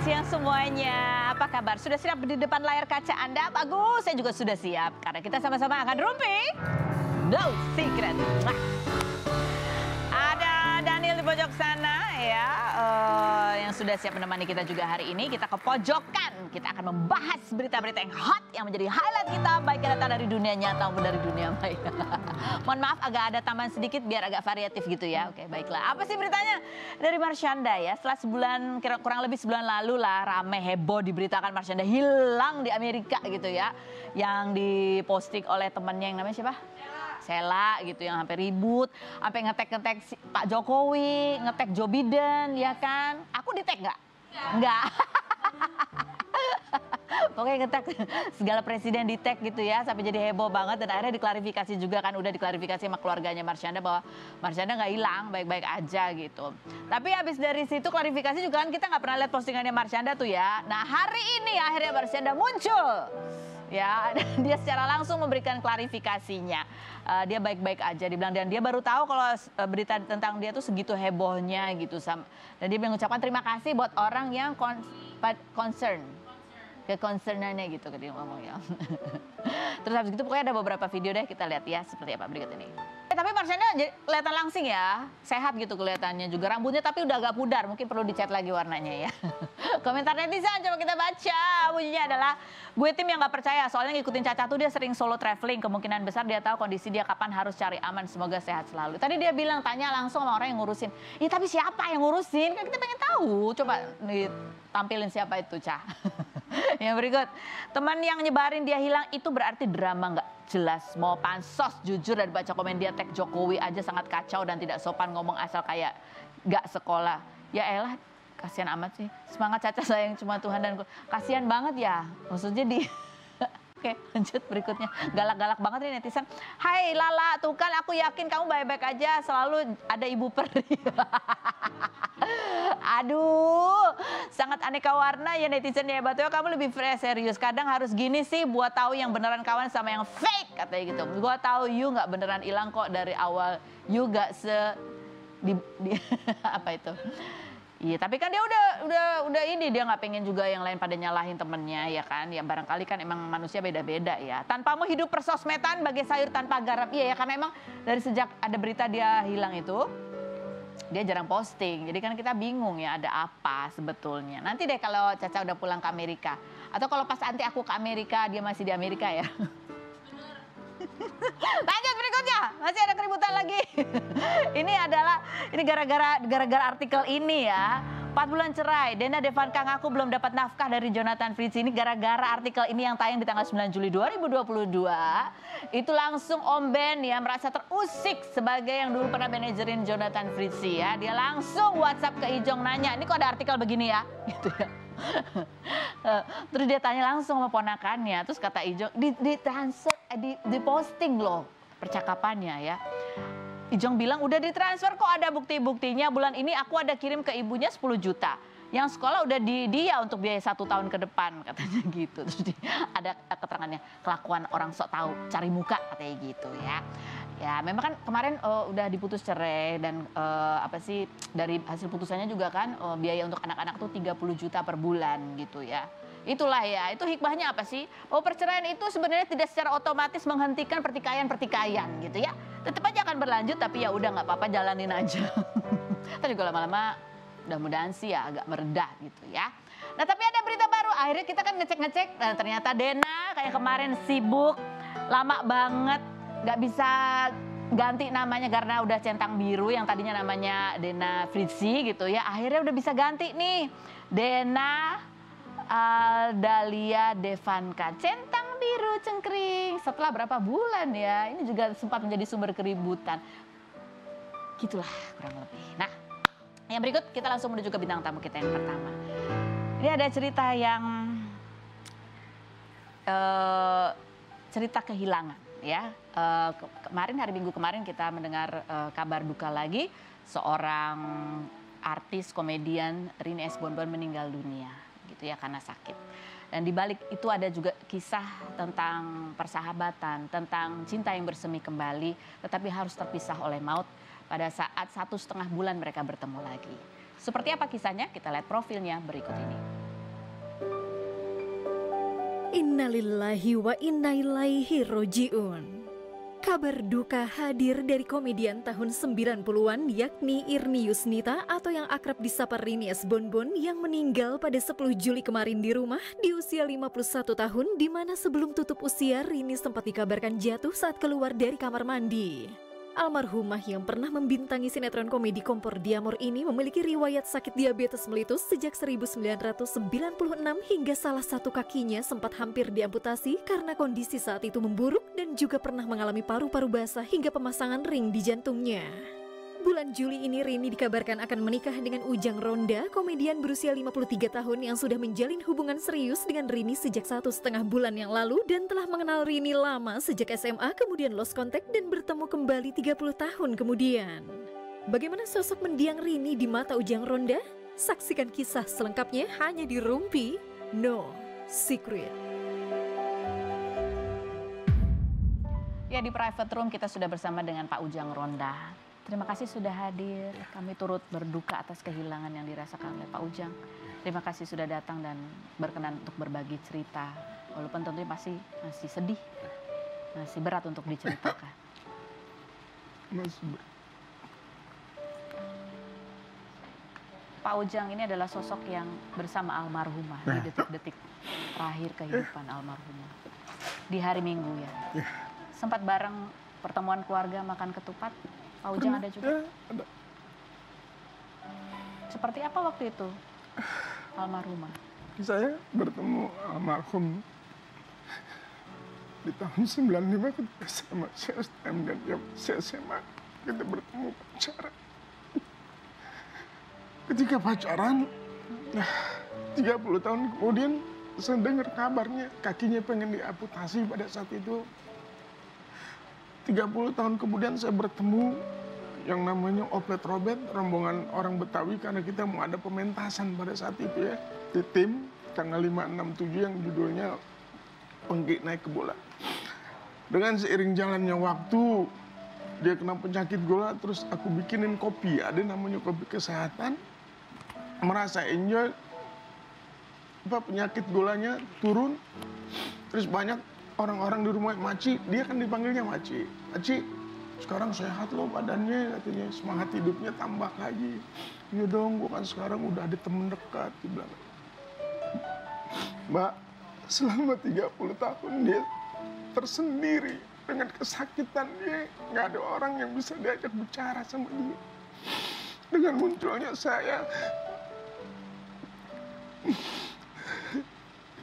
siang semuanya. Apa kabar? Sudah siap di depan layar kaca Anda? Bagus, saya juga sudah siap. Karena kita sama-sama akan rumpi No Secret. Ada Daniel di pojok sana ya, yang sudah siap menemani kita juga hari ini. Kita ke pojokan. Kita akan membahas berita-berita yang hot yang menjadi highlight kita, baik yang datang dari dunia nyata maupun dari dunia maya. Mohon maaf agak ada tambahan sedikit biar agak variatif gitu ya. Oke, baiklah. Apa sih beritanya? Dari Marshanda ya. Setelah sebulan, kurang lebih sebulan lalu lah, rame heboh diberitakan Marshanda hilang di Amerika gitu ya. Yang diposting oleh temannya yang namanya siapa? Sela gitu, yang sampai ribut, sampai ngetek Pak Jokowi, ngetek Joe Biden, ya kan? Aku di-tag nggak? Nggak. Pokoknya ngetek segala presiden di-tag gitu ya, sampai jadi heboh banget. Dan akhirnya diklarifikasi juga kan, udah diklarifikasi sama keluarganya Marshanda bahwa Marshanda nggak hilang, baik-baik aja gitu. Tapi habis dari situ klarifikasi juga kan kita nggak pernah lihat postingannya Marshanda tuh ya. Nah hari ini akhirnya Marshanda muncul. Ya, dia secara langsung memberikan klarifikasinya. Dia baik-baik aja, dibilang, dan dia baru tahu kalau berita tentang dia tuh segitu hebohnya gitu. Dan dia mengucapkan terima kasih buat orang yang concern. Concernannya gitu dia ngomongnya. Terus habis itu pokoknya ada beberapa video deh, kita lihat ya seperti apa berikut ini. Tapi Marshanda kelihatan langsing ya, sehat gitu kelihatannya juga, rambutnya tapi udah agak pudar, mungkin perlu dicat lagi warnanya ya. Komentar netizen coba kita baca, bunyinya adalah, gue tim yang gak percaya soalnya ngikutin Caca tuh dia sering solo traveling, kemungkinan besar dia tahu kondisi dia kapan harus cari aman, semoga sehat selalu. Tadi dia bilang tanya langsung sama orang yang ngurusin, ya tapi siapa yang ngurusin, kan kita pengen tahu, coba tampilin siapa itu Ca. Yang berikut, teman yang nyebarin dia hilang itu berarti drama nggak jelas, mau pansos jujur, dan baca komen dia tag Jokowi aja sangat kacau dan tidak sopan, ngomong asal kayak nggak sekolah. Ya elah, kasihan amat sih, semangat Caca sayang cuma Tuhan dan kasihan banget ya, maksudnya di Oke, lanjut berikutnya. Galak-galak banget nih netizen. Hai Lala, tuh kan aku yakin kamu baik-baik aja, selalu ada ibu peri. Aduh, sangat aneka warna ya netizen ya. Batunya kamu lebih serius. Kadang harus gini sih buat tahu yang beneran kawan sama yang fake, katanya gitu. Gua tahu you nggak beneran hilang kok dari awal. You nggak apa itu? Iya, tapi kan dia udah ini, dia nggak pengen juga yang lain pada nyalahin temennya ya kan. Ya barangkali kan emang manusia beda-beda ya. Tanpamu hidup persosmedan bagai sayur tanpa garam. Iya ya, karena emang dari sejak ada berita dia hilang itu, dia jarang posting. Jadi kan kita bingung ya ada apa sebetulnya. Nanti deh kalau Caca udah pulang ke Amerika. Atau kalau pas nanti aku ke Amerika, dia masih di Amerika ya. Lanjut berikutnya, masih ada keributan lagi. Ini gara-gara artikel ini ya. 4 bulan cerai, Dena Devanka ngaku belum dapat nafkah dari Jonathan Fritzi. Ini gara-gara artikel ini yang tayang di tanggal 9 Juli 2022. Itu langsung Om Ben ya merasa terusik sebagai yang dulu pernah manajerin Jonathan Fritzi ya. Dia langsung WhatsApp ke Ijong nanya, ini kok ada artikel begini ya? Gitu ya. Terus dia tanya langsung sama ponakannya. Terus kata Ijong, diposting loh percakapannya ya. Ijong bilang udah ditransfer kok, ada bukti-buktinya. Bulan ini aku ada kirim ke ibunya 10 juta. Yang sekolah udah di dia untuk biaya 1 tahun ke depan, katanya gitu. Terus ada keterangannya, kelakuan orang sok tahu, cari muka, katanya gitu ya. Ya memang kan kemarin udah diputus cerai dan dari hasil putusannya juga kan biaya untuk anak-anak tuh 30 juta per bulan gitu ya. Itulah ya, itu hikmahnya apa sih? Oh, perceraian itu sebenarnya tidak secara otomatis menghentikan pertikaian gitu ya. Tetap aja akan berlanjut, tapi ya udah nggak apa-apa, jalanin aja. Tapi juga lama-lama mudah-mudahan sih ya agak meredah gitu ya. Nah tapi ada berita baru, akhirnya kita kan ngecek-ngecek, nah, ternyata Dena kayak kemarin sibuk, lama banget, nggak bisa ganti namanya karena udah centang biru yang tadinya namanya Dena Fritzi gitu ya. Akhirnya udah bisa ganti nih, Dena Aldalia Devanka, centang biru cengkring. Setelah berapa bulan ya, ini juga sempat menjadi sumber keributan. Gitulah kurang lebih. Nah, yang berikut kita langsung menuju ke bintang tamu kita yang pertama. Ini ada cerita yang cerita kehilangan ya. Kemarin hari Minggu kemarin kita mendengar kabar duka lagi, seorang artis komedian Rini S. Bonbon meninggal dunia gitu ya karena sakit. Dan di balik itu ada juga kisah tentang persahabatan, tentang cinta yang bersemi kembali, tetapi harus terpisah oleh maut pada saat 1,5 bulan mereka bertemu lagi. Seperti apa kisahnya? Kita lihat profilnya berikut ini. Innalillahi wa inna ilaihi roji'un. Kabar duka hadir dari komedian tahun 90-an yakni Irni Yusnita atau yang akrab disapa Rini S. Bonbon yang meninggal pada 10 Juli kemarin di rumah di usia 51 tahun, di mana sebelum tutup usia Rini sempat dikabarkan jatuh saat keluar dari kamar mandi. Almarhumah yang pernah membintangi sinetron komedi Kompor Diamor ini memiliki riwayat sakit diabetes melitus sejak 1996 hingga salah satu kakinya sempat hampir diamputasi karena kondisi saat itu memburuk dan juga pernah mengalami paru-paru basah hingga pemasangan ring di jantungnya. Bulan Juli ini Rini dikabarkan akan menikah dengan Ujang Ronda, komedian berusia 53 tahun yang sudah menjalin hubungan serius dengan Rini sejak 1,5 bulan yang lalu dan telah mengenal Rini lama sejak SMA, kemudian lost contact dan bertemu kembali 30 tahun kemudian. Bagaimana sosok mendiang Rini di mata Ujang Ronda? Saksikan kisah selengkapnya hanya di Rumpi No Secret. Ya, di private room kita sudah bersama dengan Pak Ujang Ronda. Terima kasih sudah hadir. Kami turut berduka atas kehilangan yang dirasakan oleh Pak Ujang. Terima kasih sudah datang dan berkenan untuk berbagi cerita. Walaupun tentunya masih sedih, masih berat untuk diceritakan. Pak Ujang ini adalah sosok yang bersama almarhumah di detik-detik terakhir kehidupan almarhumah. Di hari Minggu ya. Sempat bareng pertemuan keluarga makan ketupat. Pak Ujang ada juga? Ada. Seperti apa waktu itu almarhumah? Saya bertemu almarhum di tahun 95 ketika saya masih STM dan dia masih SMA. Kita bertemu pacaran. Ketika pacaran, 30 tahun kemudian saya dengar kabarnya kakinya pengen diamputasi pada saat itu. 30 tahun kemudian saya bertemu yang namanya Oplet Robert, rombongan orang Betawi, karena kita mau ada pementasan pada saat itu ya. Di tim tanggal 5, 6, 7 yang judulnya Pengki Naik ke Bola. Dengan seiring jalannya waktu, dia kena penyakit gula, terus aku bikinin kopi, ada namanya kopi kesehatan. Merasa enjoy, penyakit gulanya turun, terus banyak orang-orang di rumah Maci, dia kan dipanggilnya Maci. Maci, sekarang sehat loh badannya, katanya semangat hidupnya tambah lagi. Iya dong, gua kan sekarang udah ada temen dekat, dia bilang. Mbak, selama 30 tahun dia tersendiri dengan kesakitan dia, nggak ada orang yang bisa diajak bicara sama dia. Dengan munculnya saya,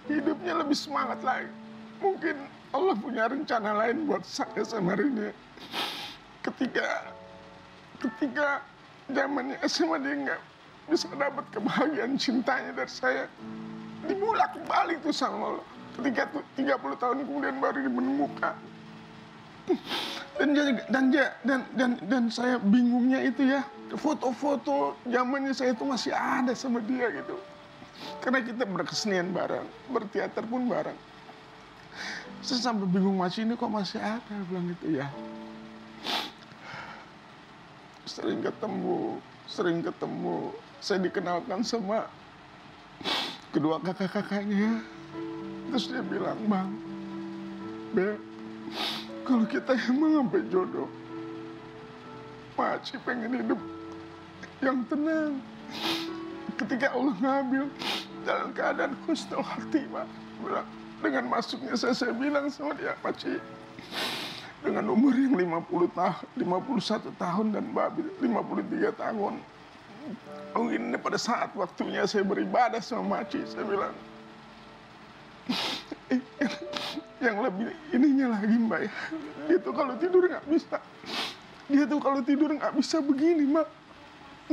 hidupnya lebih semangat lagi. Mungkin Allah punya rencana lain buat saya sama Rini. Ketika zamannya SMA dia nggak bisa dapat kebahagiaan cintanya dari saya, dimulai kembali tuh sama Allah. Ketika 30 tahun kemudian baru dia menemukan. Dan saya bingungnya itu ya, foto-foto zamannya saya itu masih ada sama dia gitu. Karena kita berkesenian bareng, berteater pun bareng. Saya sampai bingung, masih ini kok masih ada, bilang gitu ya. Sering ketemu. Saya dikenalkan sama kedua kakak-kakaknya. Terus dia bilang, Bang, Beb, kalau kita emang sampai jodoh, Maci pengen hidup yang tenang. Ketika Allah ngambil dalam keadaan husnul khatimah, dengan masuknya saya bilang sama dia, Maci, dengan umur yang 51 tahun dan Babi 53 tahun, mungkin ini pada saat waktunya saya beribadah sama Maci, saya bilang, yang lebih ininya lagi Mbak ya, dia tuh kalau tidur nggak bisa begini Mbak,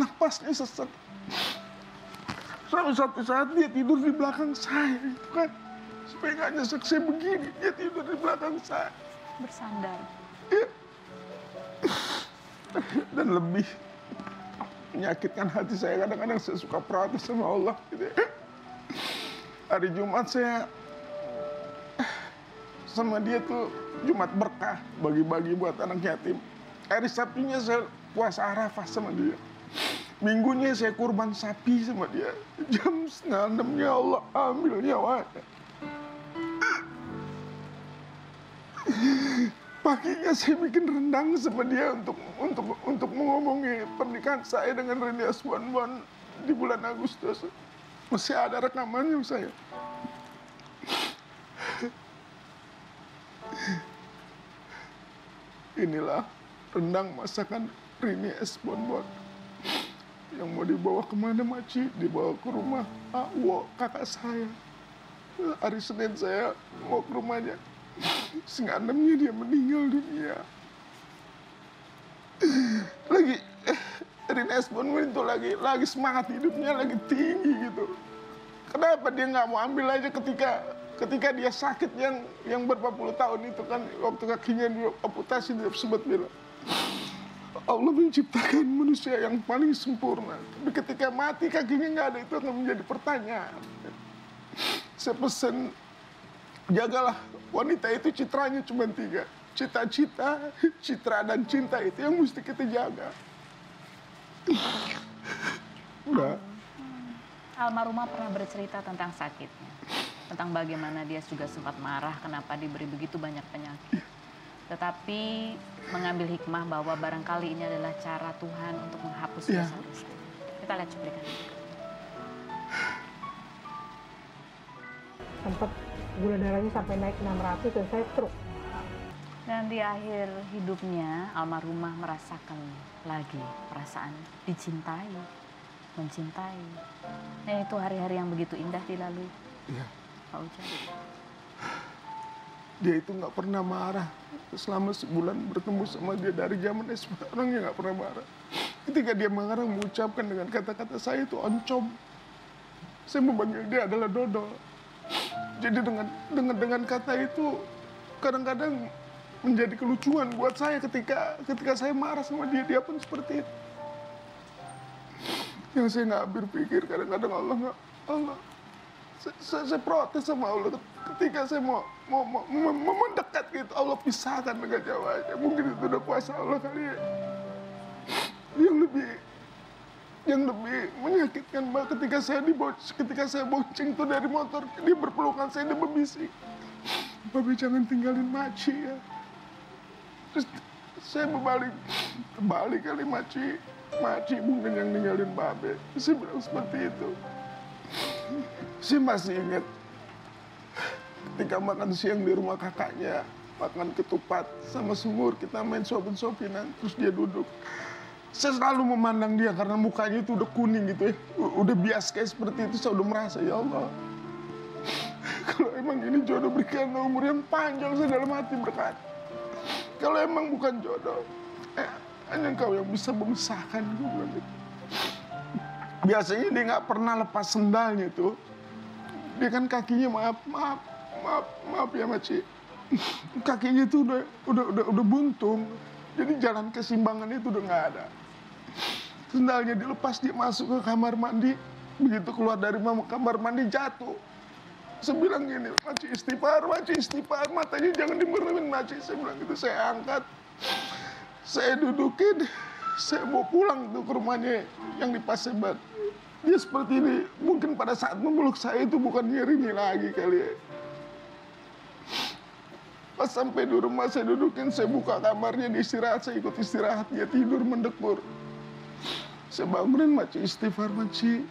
napasnya sesak. Sampai suatu saat dia tidur di belakang saya, itu kan. Supaya nggak nyesek saya begini, dia tidur di belakang saya. Bersandar. Ya. Dan lebih menyakitkan hati saya, kadang-kadang saya suka protes sama Allah. Gitu ya. Hari Jumat saya sama dia tuh Jumat berkah, bagi-bagi buat anak yatim. Hari Sabtunya saya puasa Arafah sama dia. Minggunya saya kurban sapi sama dia. Jam 5:30 ya Allah ambil nyawanya. Paginya saya bikin rendang sama dia untuk mengomongi pernikahan saya dengan Rini Asbonbon di bulan Agustus. Masih ada rekamannya saya. Inilah rendang masakan Rini Asbonbon yang mau dibawa kemana Maci? Dibawa ke rumah Awo, kakak saya. Hari Senin saya mau ke rumahnya. Setengah 6-nya dia meninggal dunia. Lagi Rini Asbonbon itu lagi semangat hidupnya lagi tinggi gitu. Kenapa dia nggak mau ambil aja ketika dia sakit yang berapa puluh tahun itu kan, waktu kakinya dia amputasi, dia sempat bilang Allah menciptakan manusia yang paling sempurna, tapi ketika mati kakinya nggak ada, itu akan menjadi pertanyaan. Saya pesan, jagalah wanita itu, citranya cuma 3. Cita-cita, citra, dan cinta itu yang mesti kita jaga. Udah. Almarhumah pernah bercerita tentang sakitnya, tentang bagaimana dia juga sempat marah kenapa diberi begitu banyak penyakit. Tetapi mengambil hikmah bahwa barangkali ini adalah cara Tuhan untuk menghapus dosa-dosa. Kita lihat cuplikan. Sempat gula darahnya sampai naik 600 dan saya stroke. Dan di akhir hidupnya, almarhumah merasakan lagi perasaan dicintai, mencintai. Dan itu hari-hari yang begitu indah dilalui. Iya. Pak Ujang. Dia itu nggak pernah marah. Selama sebulan bertemu sama dia dari zaman SD, orangnya nggak pernah marah. Ketika dia marah mengucapkan dengan kata-kata saya itu oncom. Saya memanggil dia adalah Dodo. Jadi dengan kata itu kadang-kadang menjadi kelucuan buat saya ketika saya marah sama dia pun seperti itu. Yang saya nggak berpikir kadang-kadang Allah saya protes sama Allah ketika saya mau mendekat gitu, Allah pisahkan dengan jawabnya. Mungkin itu udah kuasa Allah kali ya. Yang lebih menyakitkan Mbak, ketika saya bonceng tuh dari motor, dia berpelukan saya, dia berbisik, Babe jangan tinggalin Maci ya. Terus saya balik kali Maci bukan yang ninggalin Babe. Saya bilang seperti itu. Saya masih ingat ketika makan siang di rumah kakaknya, makan ketupat sama semur, kita main sopin-sopinan, terus dia duduk. Saya selalu memandang dia karena mukanya itu udah kuning gitu ya, udah bias kayak seperti itu. Saya udah merasa, ya Allah, kalau emang ini jodoh berikan umur yang panjang, saya dalam hati berkata, kalau emang bukan jodoh, hanya Engkau yang bisa memisahkan. Biasanya dia nggak pernah lepas sendalnya tuh. Dia kan kakinya maaf ya Maci, kakinya itu udah buntung, jadi jalan keseimbangan itu udah nggak ada. Sendalnya dilepas, dia masuk ke kamar mandi, begitu keluar dari kamar mandi jatuh. Saya bilang gini, Maci istighfar, matanya jangan dimeremin Maci. Saya bilang gitu, saya angkat, saya dudukin, saya bawa pulang tuh ke rumahnya yang di Paseban. Dia seperti ini, mungkin pada saat memeluk saya itu bukan Rini lagi kali ya. Pas sampai di rumah saya dudukin, saya buka kamarnya, dia istirahat, saya ikut istirahat, dia tidur mendekur. Saya bangunin, Maci istighfar Maci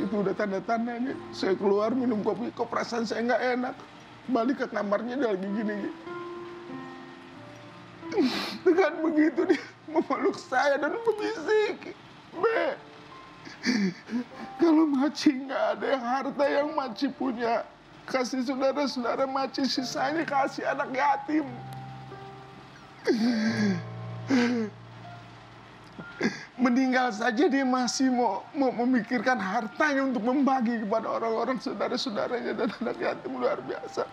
itu udah tanda-tandanya. Saya keluar minum kopi, kok perasaan saya nggak enak. Balik ke kamarnya dia lagi gini. Dengan begitu dia memeluk saya dan membisik, Be, kalau Maci nggak ada yang harta yang Maci punya, kasih saudara-saudara Maci, sisanya kasih anak yatim. Meninggal saja dia masih mau memikirkan hartanya untuk membagi kepada orang-orang saudara-saudaranya dan anak yatim. Luar biasa.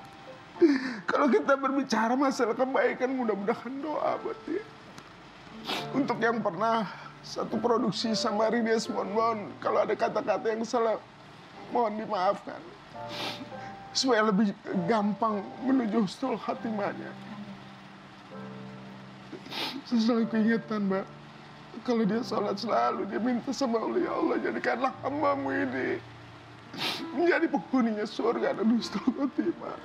Kalau kita berbicara masalah kebaikan, mudah-mudahan doa buat dia. Untuk yang pernah satu produksi sama Rini Asbonbon, kalau ada kata-kata yang salah, mohon dimaafkan. Supaya lebih gampang menuju husnul khatimahnya. Saya selalu keingetan, Mbak, kalau dia sholat selalu, dia minta sama Allah, ya Allah, jadikanlah hamba-Mu ini menjadi penghuninya surga dan husnul khatimah.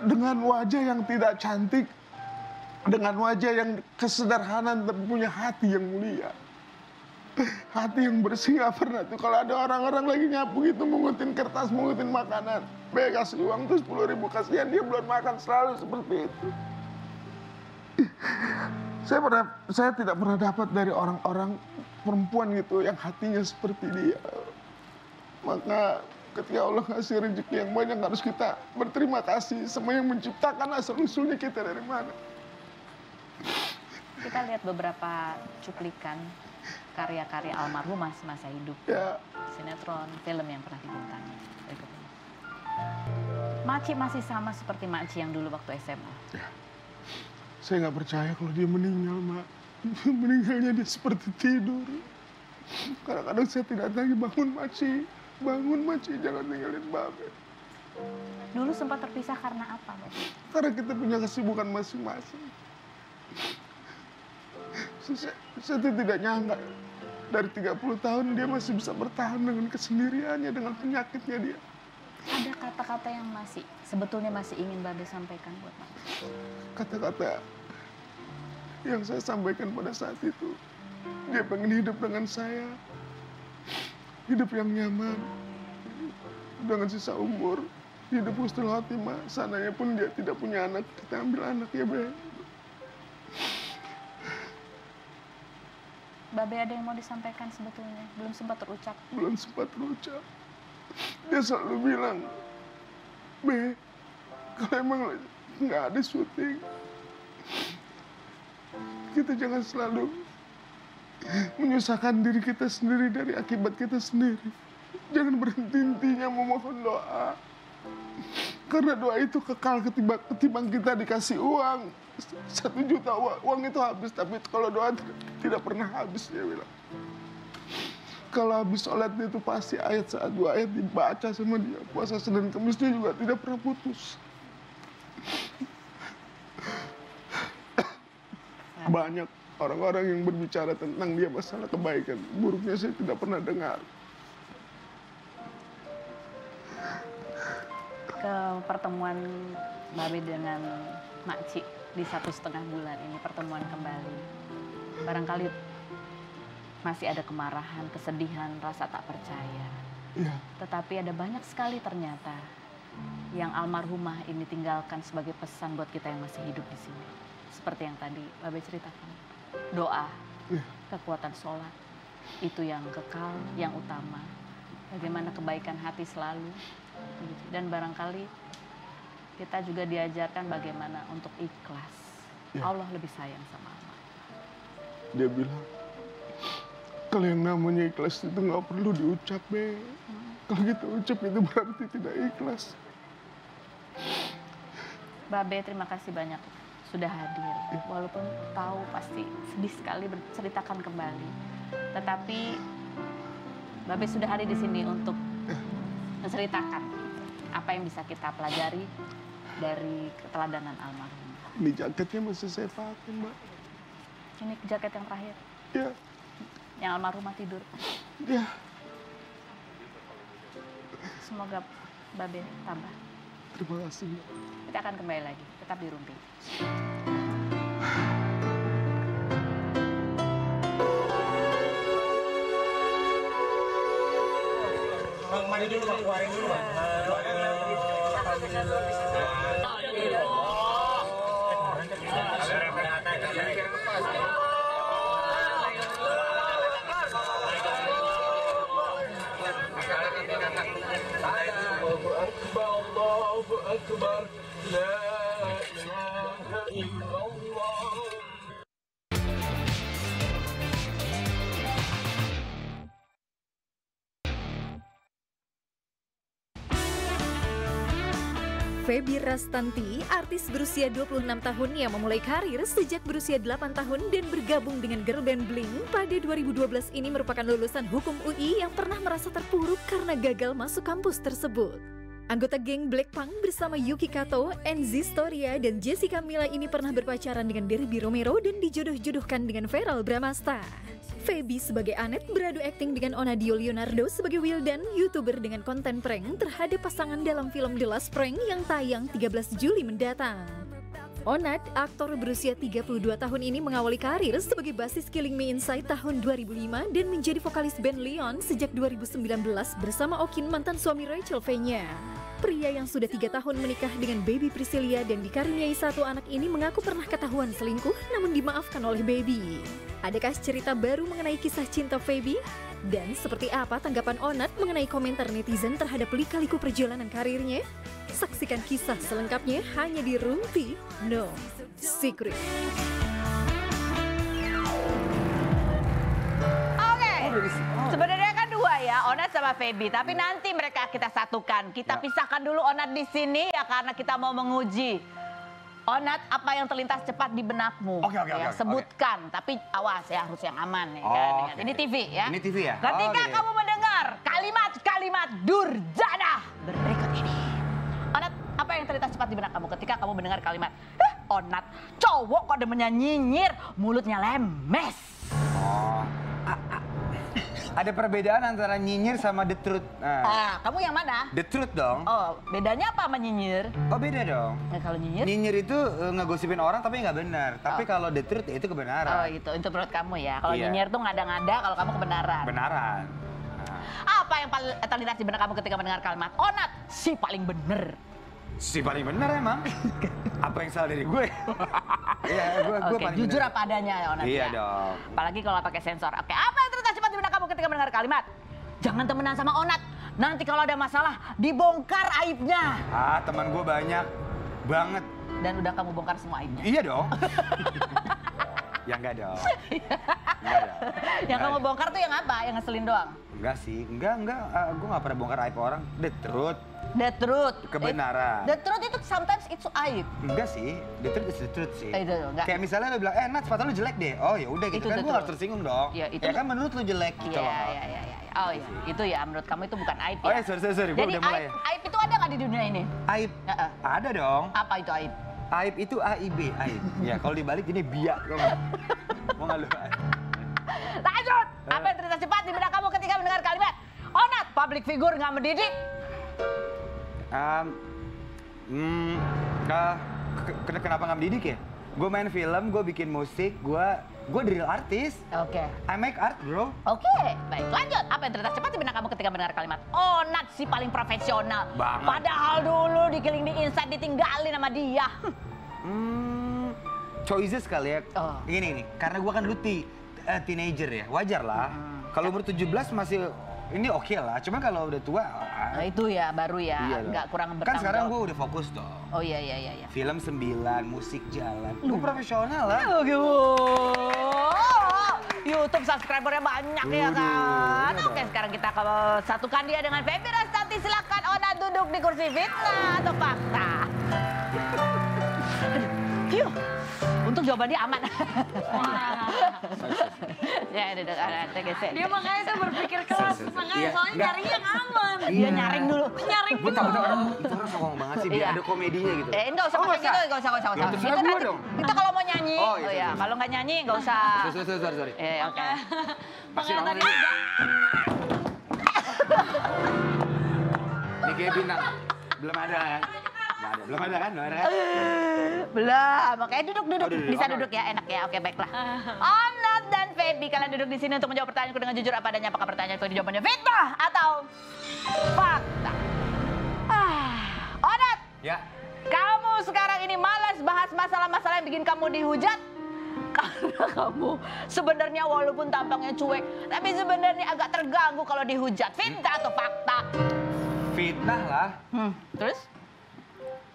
dengan wajah yang tidak cantik, dengan wajah yang kesederhanaan tapi punya hati yang mulia. Hati yang bersih gak pernah tuh. Kalau ada orang-orang lagi nyapu gitu, mengutin kertas, mengutin makanan, kasih uang tuh 10.000, kasihan dia belum makan, selalu seperti itu. Saya tidak pernah dapat dari orang-orang perempuan gitu yang hatinya seperti dia. Maka ketika Allah kasih rezeki yang banyak, harus kita berterima kasih sama yang menciptakan asal-usulnya kita dari mana. Kita lihat beberapa cuplikan karya-karya almarhumah semasa hidup, Ya. sinetron, film yang pernah dibintangi. Makci masih sama seperti Makci yang dulu waktu SMA. Ya. Saya nggak percaya kalau dia meninggal, Mak. Meninggalnya dia seperti tidur. Kadang-kadang saya tidak lagi bangun, Makci, jangan tinggalin Babe. Dulu sempat terpisah karena apa, Babe? Karena kita punya kesibukan masing-masing. Saya tidak nyangka dari 30 tahun dia masih bisa bertahan dengan kesendiriannya, dengan penyakitnya dia. Ada kata-kata yang sebetulnya masih ingin Babe sampaikan buat Makci? Kata-kata yang saya sampaikan pada saat itu, dia pengen hidup dengan saya, hidup yang nyaman, dengan sisa umur, hidup husnul khotimah. Sananya pun dia tidak punya anak, kita ambil anak ya, Be. Babe ada yang mau disampaikan sebetulnya? Belum sempat terucap? Belum sempat terucap. Dia selalu bilang, Be, kalau emang nggak ada syuting, kita jangan selalu menyusahkan diri kita sendiri dari akibat kita sendiri. Jangan berhenti-hentinya memohon doa. Karena doa itu kekal ketimbang kita dikasih uang. 1 juta uang itu habis, tapi kalau doa tidak pernah habis, dia bilang. Kalau habis sholat itu pasti ayat 2 ayat dibaca sama dia. Puasa Senin Kemisnya juga tidak pernah putus. Banyak orang-orang yang berbicara tentang dia masalah kebaikan. Buruknya saya tidak pernah dengar. Ke pertemuan Babe dengan Makci di 1,5 bulan ini, pertemuan kembali. Barangkali masih ada kemarahan, kesedihan, rasa tak percaya. Ya. Tetapi ada banyak sekali ternyata yang almarhumah ini tinggalkan sebagai pesan buat kita yang masih hidup di sini. Seperti yang tadi Babe ceritakan. Doa, Ya. kekuatan sholat, itu yang kekal, yang utama. Bagaimana kebaikan hati selalu. Dan barangkali kita juga diajarkan bagaimana untuk ikhlas. Ya. Allah lebih sayang sama Allah. Dia bilang, kalau yang namanya ikhlas itu nggak perlu diucap, Be. Kalau kita ucap itu berarti tidak ikhlas. Babe, terima kasih banyak sudah hadir. Walaupun tahu pasti sedih sekali berceritakan kembali. Tetapi Babe sudah hadir di sini untuk menceritakan apa yang bisa kita pelajari dari keteladanan almarhum. Ini jaketnya masih saya pakai, Mbak. Ini jaket yang terakhir, Ya, yang almarhumah tidur. ya. Semoga Babe tambah. Terima kasih, Mbak. Kita akan kembali lagi, tetap di Rumpi. Mari dulu, Pak. Keluarin dulu, Pak. Allahu Akbar, la ilaha illallah. Feby Rastanti, artis berusia 26 tahun yang memulai karir sejak berusia 8 tahun dan bergabung dengan girl band Blink pada 2012 ini merupakan lulusan hukum UI yang pernah merasa terpuruk karena gagal masuk kampus tersebut. Anggota geng Blackpink bersama Yuki Kato, Enzi Storia, dan Jessica Mila ini pernah berpacaran dengan Derby Romero dan dijodoh-jodohkan dengan Verrell Bramasta. Feby sebagai Anet beradu akting dengan Onadio Leonardo sebagai Wildan, YouTuber dengan konten prank terhadap pasangan dalam film The Last Prank yang tayang 13 Juli mendatang. Onat, aktor berusia 32 tahun ini mengawali karir sebagai bassist Killing Me Inside tahun 2005 dan menjadi vokalis band Leon sejak 2019 bersama Okin, mantan suami Rachel V-nya. Pria yang sudah 3 tahun menikah dengan Baby Priscilia dan dikaruniai 1 anak ini mengaku pernah ketahuan selingkuh namun dimaafkan oleh Baby. Adakah cerita baru mengenai kisah cinta Feby? Dan seperti apa tanggapan Onat mengenai komentar netizen terhadap lika-liku perjalanan karirnya? Saksikan kisah selengkapnya hanya di Rumpi No Secret. Oke, sebenarnya kan 2 ya, Onat sama Feby. Tapi nanti mereka kita satukan. Kita pisahkan dulu Onat di sini ya karena kita mau menguji. Onat, apa yang terlintas cepat di benakmu? Oke. Sebutkan, tapi awas ya, harus yang aman ya. Oke. Ini TV ya. Ini TV ya? Ketika Oke. kamu mendengar kalimat-kalimat durjana berikut ini. Onat, apa yang terlintas cepat di benak kamu ketika kamu mendengar kalimat, Onat, cowok kok demennya nyinyir, mulutnya lemes. Oh. Ada perbedaan antara nyinyir sama the truth. Kamu yang mana? The truth dong. Oh, bedanya apa sama nyinyir? Oh beda dong. Kalau nyinyir? Nyinyir itu ngegosipin orang tapi nggak benar. Tapi kalau the truth ya itu Oh kebenaran. gitu, itu menurut kamu ya. Kalau Iya. nyinyir tuh ngada-ngada, kalau kamu kebenaran. Kebenaran. Apa yang paling terlintas di benak kamu ketika mendengar kalimat Onat si paling bener? Si paling benar emang. Apa yang salah dari gue? Iya, gue Oke, paling jujur benar. apa adanya ya Onat Iya ya. dong. Apalagi kalau pakai sensor. Oke, apa yang terlintas cepat di benak kamu ketika mendengar kalimat? Jangan temenan sama Onat. Nanti kalau ada masalah dibongkar aibnya. Teman gue banyak banget. Dan udah kamu bongkar semua aibnya. Iya dong. Ya enggak dong. Enggak dong. Yang kamu bongkar tuh yang apa? Yang ngeselin doang? Enggak sih, enggak. Gue nggak pernah bongkar aib orang. The truth. The truth. Kebenaran. The truth itu sometimes itu aib. Enggak sih, the truth is the truth sih. Itu enggak. Kayak misalnya lo bilang, Nat sepatu lu jelek deh. Oh ya udah gitu Itu kan, the gue harus truth. tersinggung dong. Iya, itu ya kan menurut lu jelek gitu loh. Iya. Oh iya, itu ya menurut kamu itu bukan aib Oh ya? ya sorry, gue Jadi udah mulai ya. aib itu ada nggak di dunia ini? Aib, Heeh. ada dong. Apa itu aib? Aib itu AIB, aib. Ya kalau dibalik ini biak. Mau nggak lu? Lanjut! Apa yang terlintas cepat di benak kamu ketika mendengar kalimat Onat, public figure nggak mendidik? Kenapa nggak mendidik ya? Gue main film, gue bikin musik, gue drill artis. Oke. I make art bro. Oke, baik. Lanjut. Apa yang terlintas cepat di benak kamu ketika mendengar kalimat Onat si paling profesional? Banget. Padahal dulu di Killing Me Inside ditinggalin sama dia. Choices kali ya. Oh. Gini, karena gue kan dulu teenager ya, wajar lah. Kalau umur 17 masih ini oke lah. Cuman kalau udah tua, Nah, itu ya baru ya, iya dong. nggak kurang Kan bertanggung sekarang jawab. gue udah fokus dong. Oh iya. Film 9, musik jalan. Gue profesional lah. YouTube subscribernya banyak ya Waduh, kan. iya Oke, dong. sekarang kita satukan dia dengan Feby Rastati. Silakan Onat duduk di kursi fitnah atau fakta. Yuh, untung jawabannya aman. Ya, duduk. Dia makanya saya berpikir keras, makanya Iya, soalnya enggak. nyarinya yang aman. Dia nyaring dulu. Nyaring Gue takut orang itu orang songong banget sih, biar Iya. ada komedinya gitu. Enggak usah pakai gitu, enggak usah. Ya, terserah Itu gua nanti- dong. Itu kalau mau nyanyi. Oh, Oh iya, ya, sorry. kalau nggak nyanyi enggak usah. Sorry. Oke. Pasti Makanya nongol tadi ini. Ini kayak bintang. Belum ada kan? Belum ada kan? Belum, makanya duduk. Oh, duduk. Bisa Oke. duduk ya, enak ya. Oke, baiklah. Onat dan Feby, kalian duduk di sini untuk menjawab pertanyaanku dengan jujur apa adanya. Apakah pertanyaan itu jawabannya fitnah atau fakta? Onat, Ya. kamu sekarang ini malas bahas masalah-masalah yang bikin kamu dihujat? Karena kamu sebenarnya walaupun tampangnya cuek, tapi sebenarnya agak terganggu kalau dihujat. Fitnah atau fakta? Fitnah lah. Terus?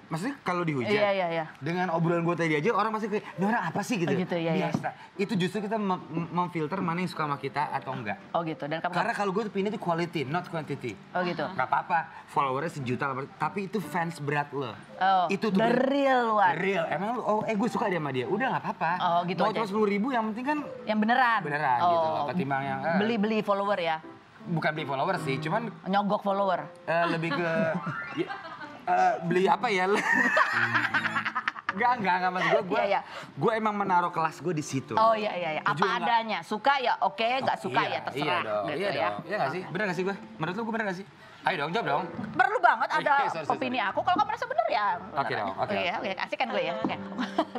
Maksudnya kalau dihujat, Iya. dengan obrolan gue tadi aja orang masih kayak, ini orang apa sih gitu? Oh gitu, iya. Biasa. Itu justru kita memfilter mana yang suka sama kita atau enggak. Oh gitu, dan kamu Karena kalau gue tuh pindah tuh quality, not quantity. Oh gitu. Gak apa-apa, followersnya 1 juta, tapi itu fans berat lo. Oh, Itu tuh the real one. real. Emang lu, gue suka dia sama dia. Udah gak apa-apa. Oh, gitu Mau aja. cuma 10.000 yang penting kan Yang beneran? beneran gitu loh. Ketimbang yang Beli-beli follower ya? bukan beli follower sih, cuman Nyogok follower? lebih ke beli apa ya? Enggak mas gue. Iya. Gue emang menaruh kelas gue di situ. Oh iya. Apa Jujur, adanya. Suka ya oke, nggak suka ya terserah. Iya dong, gitu iya ya. dong. Iya nggak sih? Bener nggak sih gue? Menurut lu gue bener nggak sih? Ayo dong, jawab dong. Perlu banget ada Sorry. opini aku. Kalau kamu merasa bener ya. Oke dong, oke. Oke, kasih kan gue ya. Oke.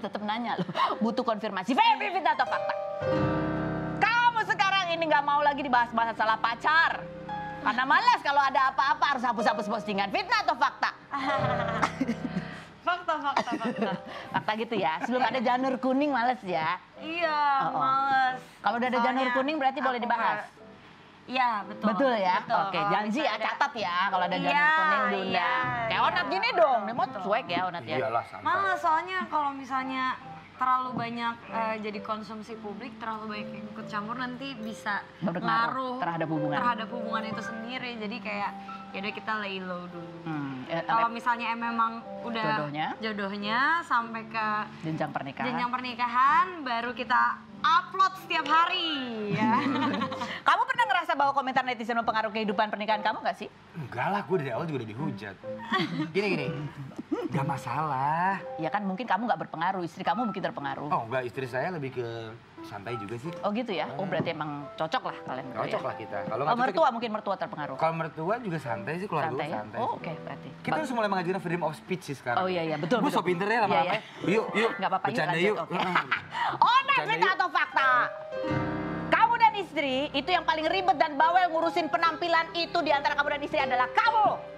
Tetap nanya loh. Butuh konfirmasi. Feby, fitnah atau fakta? Kamu sekarang ini nggak mau lagi dibahas-bahas masalah pacar. Karena malas kalau ada apa-apa harus hapus-hapus postingan. Fitnah atau fakta? Fakta. Fakta gitu ya. Sebelum ada janur kuning males ya. Iya, Oh. males. Kalau udah ada janur Soalnya kuning berarti boleh aku dibahas. Iya, betul. Betul ya? Betul. Oke, Kalau janji ya, misalnya- catat ya kalau ada janur Iya, kuning diundang. iya, Kayak iya. Onat gini dong, dia mau cuek ya Onat ya. Iyalah santai. Malah soalnya kalau misalnya terlalu banyak jadi konsumsi publik, terlalu banyak yang ikut campur nanti bisa Berpengaruh ngaruh terhadap hubungan. itu sendiri. Jadi kayak ya udah kita lay low dulu. Sampai Kalau misalnya memang udah jodohnya sampai ke jenjang pernikahan. jenjang pernikahan baru kita upload setiap hari ya. Kamu pernah ngerasa bahwa komentar netizen mempengaruhi kehidupan pernikahan kamu nggak sih? Enggak lah, gue dari awal juga udah dihujat. Gini. Gak masalah. Ya kan mungkin kamu nggak berpengaruh, istri kamu mungkin terpengaruh. Oh enggak, istri saya lebih ke santai juga sih. Oh gitu ya? Oh berarti emang cocok lah kalian berdua Cocok ya? lah kita. Kalau Oh nggak cocok, mertua mungkin mertua terpengaruh. kalau mertua juga santai sih, keluarga gue Santai ya? santai. Oh sih. oke berarti. Kita harus mulai mengajarkan freedom of speech sih sekarang. Oh iya betul. Gue so pinter ya lama-lama. Iya, Yuk. Nggak apa-apa, yuk Bercanda lanjut, yuk. oke. Onat, fitnah atau fakta? Kamu dan istri itu yang paling ribet dan bawel ngurusin penampilan itu di antara kamu dan istri adalah kamu.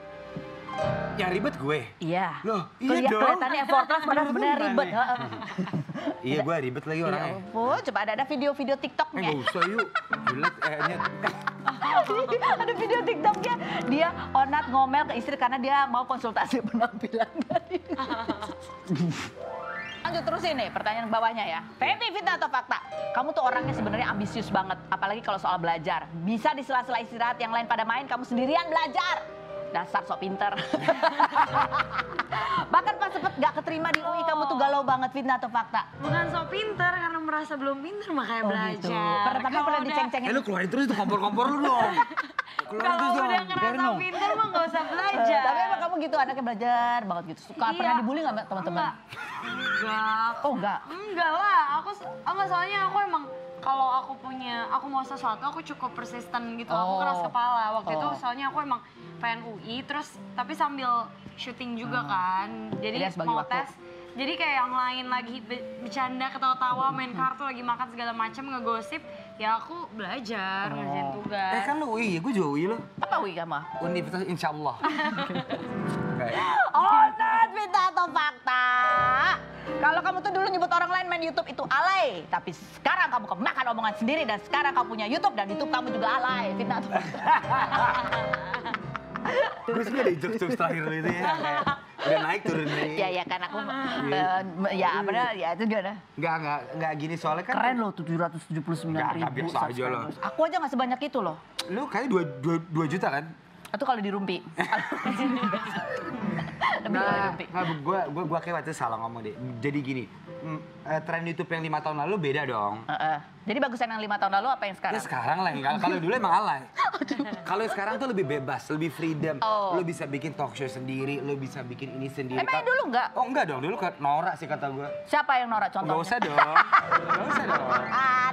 Yang ribet gue. Iya. Loh, iya dong. Kelihatannya effortless padahal sebenarnya ribet. Heeh. Iya, gue ribet lagi Ya orangnya. ampun, coba ada video-video TikToknya. Gak usah yuk. Jelek, Ada video TikToknya, dia Onat ngomel ke istri karena dia mau konsultasi penampilan. Lanjut terus ini pertanyaan bawahnya ya. Feby, fitnah atau fakta? Kamu tuh orangnya sebenarnya ambisius banget, apalagi kalau soal belajar. Bisa di sela-sela istirahat yang lain pada main, kamu sendirian belajar. Dasar sok pinter. Bahkan pas sempet gak keterima di UI, kamu tuh galau banget. Fitnah atau fakta? Bukan so pinter karena merasa belum pinter makanya belajar. Tapi Kalau pernah udah- diceng-cengin. lu keluarin terus itu kompor-kompor lu dong. Keluarin Kalau terus dong. udah Keluarin ngerasa dong. pinter mah gak usah belajar. Tapi emang kamu gitu, anaknya belajar banget gitu. Suka Iya. pernah dibully gak teman-teman? Enggak. Oh enggak. Enggak lah, enggak soalnya aku emang kalau aku mau sesuatu aku cukup persisten gitu. Aku Oh. keras kepala. Waktu itu Oh. soalnya aku emang pengen UI terus tapi sambil syuting juga kan. Jadi Jadi harus bagi mau waktu. tes. Jadi kayak yang lain lagi bercanda, ketawa-tawa, main kartu, lagi makan segala macam, ngegosip. Ya aku belajar, ngerjain tugas. Kan lu UI, gue juga UI lo. Apa UI kamu? Universitas Insya Allah. Onat, fitnah atau fakta? Kalau kamu tuh dulu nyebut orang lain main YouTube itu alay, tapi sekarang kamu kemakan omongan sendiri dan sekarang kamu punya YouTube dan YouTube kamu juga alay. Fitnah atau fakta? Gue suka deh jokes-jokes terakhir lu itu ya. Kayak udah naik turun nih. Ya kan aku ya apa dah ya itu gimana? Enggak gini soalnya kan. Keren loh 779.000 Nggak, biasa aja loh. subscribers. Aku aja nggak sebanyak itu loh. Lu kayaknya 2 juta kan? Itu kalau di Rumpi. Lebih kalau di Rumpi. Gue kayak waktu itu salah ngomong deh. Jadi gini, tren YouTube yang 5 tahun lalu beda dong. Jadi bagusan yang 5 tahun lalu apa yang sekarang? Ya sekarang lah, kalau dulu emang alay. Kalau sekarang tuh lebih bebas, lebih freedom. Oh. Lo bisa bikin talk show sendiri, lo bisa bikin ini sendiri. Emang dulu nggak? Oh enggak dong, dulu norak sih kata gue. Siapa yang norak contohnya? Enggak usah dong. Enggak usah dong.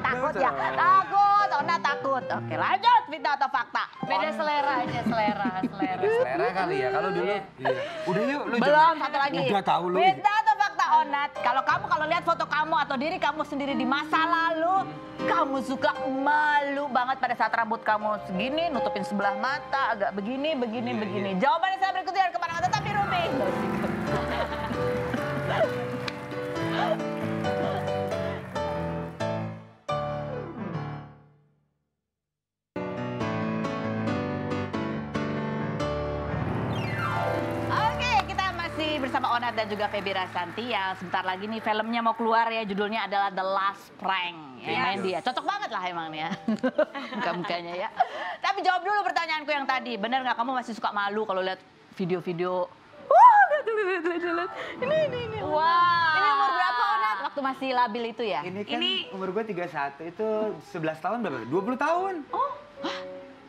Takut ya? Nggak usah. Takut, Ona takut. Oke lanjut, fitnah atau fakta? Beda selera aja, selera. Selera kali ya, kalau dulu. Iya. Udah yuk, lu Belum, satu lagi. Udah tahu lu. Fitnah atau fakta, Onat? Kalau lihat foto kamu atau diri kamu sendiri di masa lalu, kamu suka malu banget pada saat rambut kamu segini, nutupin sebelah mata, agak begini. Jawabannya saya berikut dan kemana tetap di Rumpi. Oke, kita masih bersama Onat dan juga Feby Rasanti yang sebentar lagi nih filmnya mau keluar ya, judulnya adalah The Last Prank. Yang main dia, cocok banget lah emang nih ya, muka-mukanya ya. Tapi jawab dulu pertanyaanku yang tadi, bener nggak kamu masih suka malu kalau lihat video-video? Wah, lihat. Ini. Wah. Ini umur berapa Onat? Waktu masih labil itu ya? Ini kan umur gue 31, itu 11 tahun berapa? 20 tahun. Oh,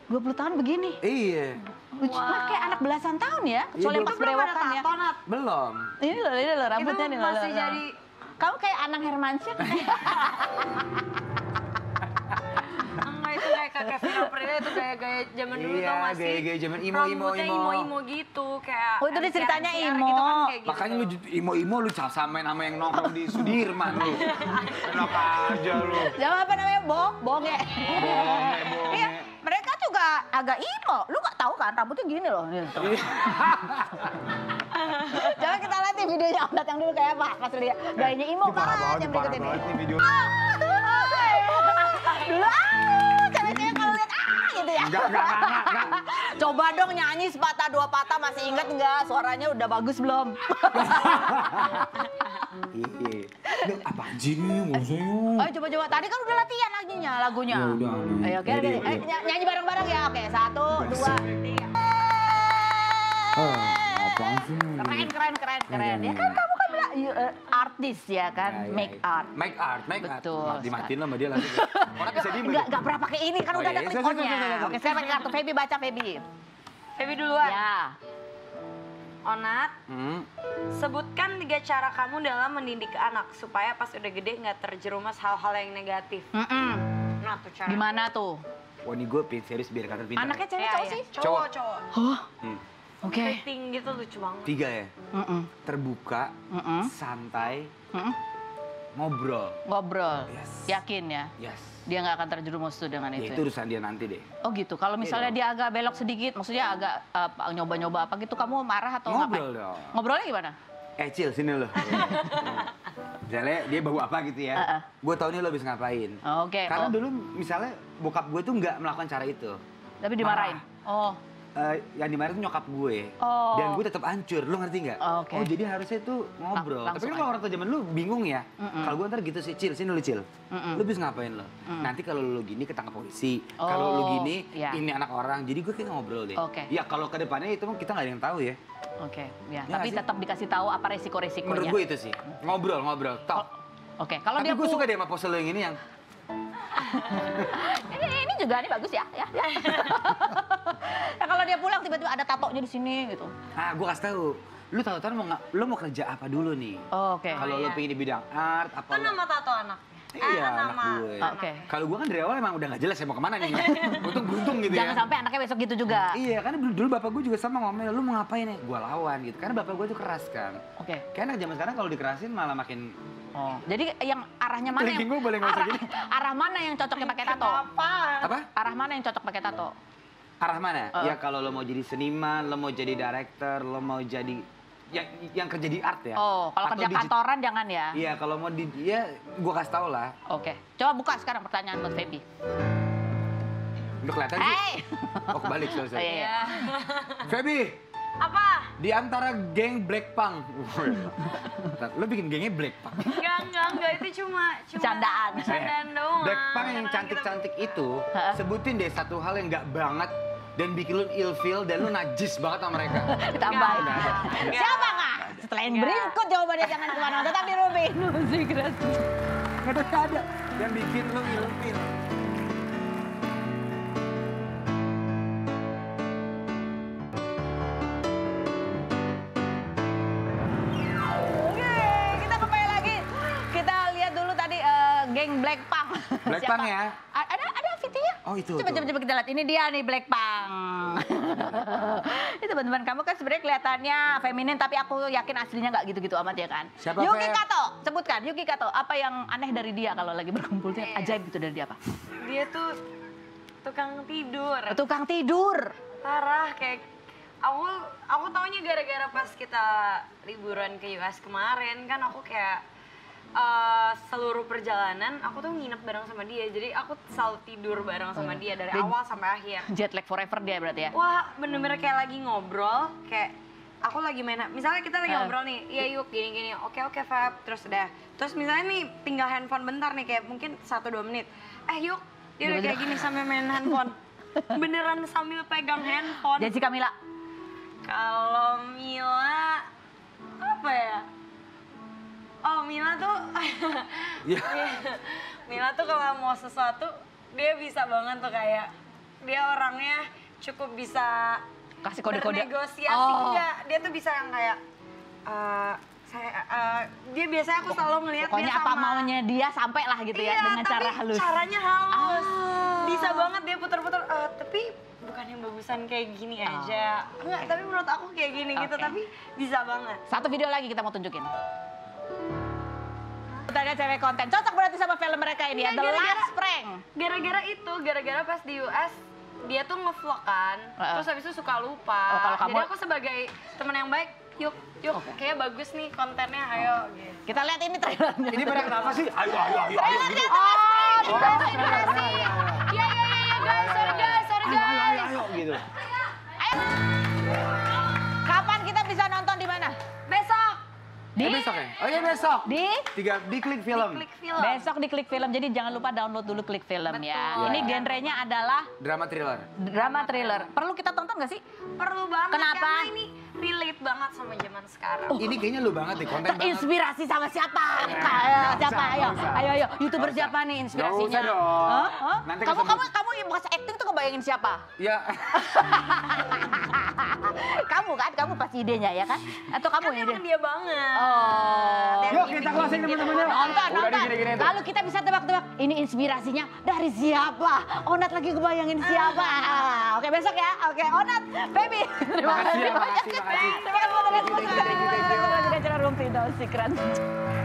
20 tahun begini. Iya. Lucu banget kayak anak belasan tahun ya. Kecuali Iya, pas Belum ada berewokan ya. tato, Nat. Belum. Ini loh rambutnya Itu nih. masih loh. jadi Kamu kayak Anang Hermansyah. enggak, itu kayak Kevin Aprilio, itu gaya-gaya zaman dulu Iya, tau gak sih? gaya-gaya zaman imo. Rambutnya imo-imo gitu, kayak Oh, itu dia ceritanya NCR imo. gitu kan, kayak gitu. Makanya lu imo-imo lu samain sama yang nongkrong di Sudirman lu. Enak aja lu. Jangan apa namanya bonge. Bonge. Iya, mereka juga agak imo. Lu nggak tahu kan rambutnya gini loh. Gitu. Coba kita lihat nih videonya Onat yang dulu kayak apa. Pas lihat gayanya imo banget yang berikut ini. nih video. Dulu cewek-cewek kalau lihat gitu ya. Enggak. Coba dong nyanyi sepatah dua patah masih inget nggak? Suaranya udah bagus belum? Iya. Lu apa sih nggak usah yuk. Ayo coba-coba. Tadi kan udah latihan lagunya. Ya udah. Ayo oke. Ayo, nyanyi bareng-bareng ya. Oke, 1, 2, 3. Apaan sih? Keren. Ya kan kamu kan bilang artis ya kan, Ya, make ya. art. Make art. Betul. Dimatiin lah sama dia langsung. Orang bisa diem. Enggak pernah pakai ini kan Oh, udah ada iya. click on-nya. Oke, saya pakai kartu Feby, baca Feby. Feby duluan. Ya. Onat, Hmm. sebutkan 3 cara kamu dalam mendidik anak supaya pas udah gede nggak terjerumus hal-hal yang negatif. Nah, tuh cara. Gimana tuh? Wah ini gue serius biar kata pintar. Anaknya cewek Iya, cowok iya. sih? Cowok. Hmm. Oke. Rating gitu lucu banget. 3 ya. Terbuka, Mm-mm. santai, Mm-mm. ngobrol. Ngobrol. Yes. Yakin ya? Yes. Dia nggak akan terjerumus tuh dengan Ya itu. itu urusan dia nanti deh. Oh gitu. Kalau misalnya dia agak belok sedikit, maksudnya agak nyoba-nyoba apa gitu, kamu marah atau Ngobrol ngapain? dong. Ngobrolnya gimana? Cil, sini lo. Misalnya dia bau apa gitu ya. Gue tau nih lo bisa ngapain. Oke. Karena dulu misalnya bokap gue tuh nggak melakukan cara itu. Tapi dimarahin. Oh. Yang dimarahin tuh nyokap gue. Oh. Dan gue tetap hancur, lu ngerti nggak? Oke. Oh jadi harusnya tuh ngobrol. Tapi Langsung kan kalau orang tua zaman lu bingung ya. Kalau gue ntar gitu sih, Cil, sini lu Cil. Lu bisa ngapain lo? Nanti kalau lu gini ketangkap polisi. Kalau lu gini, iya. ini anak orang. Jadi gue kayak ngobrol deh. Oke. Ya kalau ke depannya itu mah kita nggak ada yang tahu ya. Oke, ya. Ya Tapi nggak sih? tetap dikasih tahu apa resiko-resikonya. Menurut gue itu sih. Ngobrol, talk. Oke, kalau Tapi dia gue suka deh sama pose lo yang ini yang ini juga nih bagus ya. Nah, kalau dia pulang tiba-tiba ada tatonya di sini gitu. gue kasih tahu. Lu tahu lo mau kerja apa dulu nih? Oh, oke. Kalau lo pengen di bidang art apa Kan lo- nama tato anak. Iya, anak nama. gue. Oke. Kalau gue kan dari awal emang udah gak jelas ya mau kemana nih. Untung gitu ya. Jangan sampai anaknya besok gitu juga. Iya, karena dulu bapak gue juga sama ngomel, lu mau ngapain ya? Gue lawan gitu. Karena bapak gue tuh keras kan. Oke. Karena zaman sekarang kalau dikerasin malah makin... Oh. Jadi yang arahnya mana yang Ranking gue boleh nggak usah gini? arah mana yang cocoknya pakai tato? Apa? Arah mana yang cocok pakai tato? Arah mana? Ya kalau lo mau jadi seniman, lo mau jadi director, lo mau jadi... Yang kerja di art ya. Oh, kalau Atau kerja kantoran jangan ya. Iya, kalau mau di... Ya, gue kasih tau lah. Oke. Coba buka sekarang pertanyaan buat Feby. Udah kelihatan sih. Hey! Oh, kebalik, Oh, sorry. iya, iya. Feby, Apa? di antara geng Blackpink. Lo bikin gengnya Blackpink. Enggak, itu cuma Bercandaan. Bercandaan doang. Blackpink yang Karena cantik-cantik itu, Hah? sebutin deh satu hal yang nggak banget dan bikin lu ilfeel dan lu najis banget sama mereka. Ditambahin. Nggak ada. Siapa nggak? Setelah yang berikut jawabannya jangan kemana-mana. Tetap di Robin Musik Radio. Nggak ada yang bikin lu ilfeel. Oke, kita kembali lagi. Kita lihat dulu tadi geng Blackpink. Blackpink Siapa? ya? Ada videonya? Oh, itu, Coba tuh. kita lihat. Ini dia nih Blackpink. Ini teman-teman kamu kan sebenarnya kelihatannya feminin tapi aku yakin aslinya nggak gitu-gitu amat ya kan? Siapa, Yuki Feb? Kato, sebutkan Yuki Kato. Apa yang aneh dari dia kalau lagi berkumpul tuh yang ajaib gitu dari dia apa? Dia tuh tukang tidur. Tukang tidur. Parah, kayak aku taunya gara-gara pas kita liburan ke US kemarin kan aku kayak seluruh perjalanan aku tuh nginep bareng sama dia, jadi aku selalu tidur bareng sama dia dari awal sampai akhir. Jet lag forever dia berarti ya? Wah, bener-bener kayak lagi ngobrol, kayak aku lagi main, misalnya kita lagi ngobrol nih, iya yuk gini-gini, oke Feb, terus udah. Terus misalnya nih tinggal handphone bentar nih, kayak mungkin 1-2 menit. Yuk, dia udah kayak gini sambil main handphone. Beneran sambil pegang handphone. Jessica Mila. Kalau Mila, apa ya? Oh Mila tuh, Ya. Mila tuh kalau mau sesuatu, dia bisa banget tuh kayak dia orangnya cukup bisa Kasih kode-kode. bernegosiasi. Oh. Enggak, dia tuh bisa yang kayak dia biasanya aku selalu ngeliat Pokoknya dia apa sama maunya dia sampai lah gitu ya iya, dengan cara tapi halus. caranya halus. Ah. Bisa banget dia putar-putar. Tapi bukan yang bagusan kayak gini aja. Enggak, tapi menurut aku kayak gini gitu. Oke. Tapi bisa banget. Satu video lagi kita mau tunjukin. Kita lihat cewek konten. Cocok berarti sama film mereka ini ya. Iya, The gara-gara- Last Prank. Gara-gara pas di US dia tuh nge-vlog kan, terus habis itu suka lupa. Oh, kalau kamu- Jadi aku sebagai teman yang baik, yuk, kayaknya bagus nih kontennya, ayo. Gitu. Kita lihat ini trailernya. Ini pada kenapa sih? Ayo gitu. Oh, Iya, guys, sorry guys. Ayo gitu. Kapan kita bisa nonton di mana? Besok Di Besok ya? Oh iya besok. di Di Klik Film. klik film. besok di Klik Film. Jadi jangan lupa download dulu Klik Film ya. Betul. Ini genrenya adalah Drama thriller. drama thriller. Perlu kita tonton nggak sih? Perlu banget Kenapa? karena ini relate banget sama zaman sekarang. Ini kayaknya lu banget nih, konten banget. Terinspirasi sama siapa? Siapa? Ayo, ayo. YouTuber siapa nih inspirasinya? Nggak usah dong. Hah? Hah? Nanti Kamu kesebut. kamu yang bekas acting tuh ngebayangin siapa? Ya. Kamu kan? Kamu pasti idenya ya kan? Atau kamu Kan yang emang ide? dia banget. Oh. Yuk kita closing teman-teman yuk. Nonton, Udah nonton. digini-gini tuh. Lalu kita bisa tebak-tebak, ini inspirasinya dari siapa? Onat lagi kebayangin siapa? Oke, besok ya. Oke, Onat, baby. Terima Makasih ya, kasih banyak. makasih. Terima kasih. Terima kasih. Terima kasih. Terima kasih. Terima kasih. Terima kasih. Terima kasih.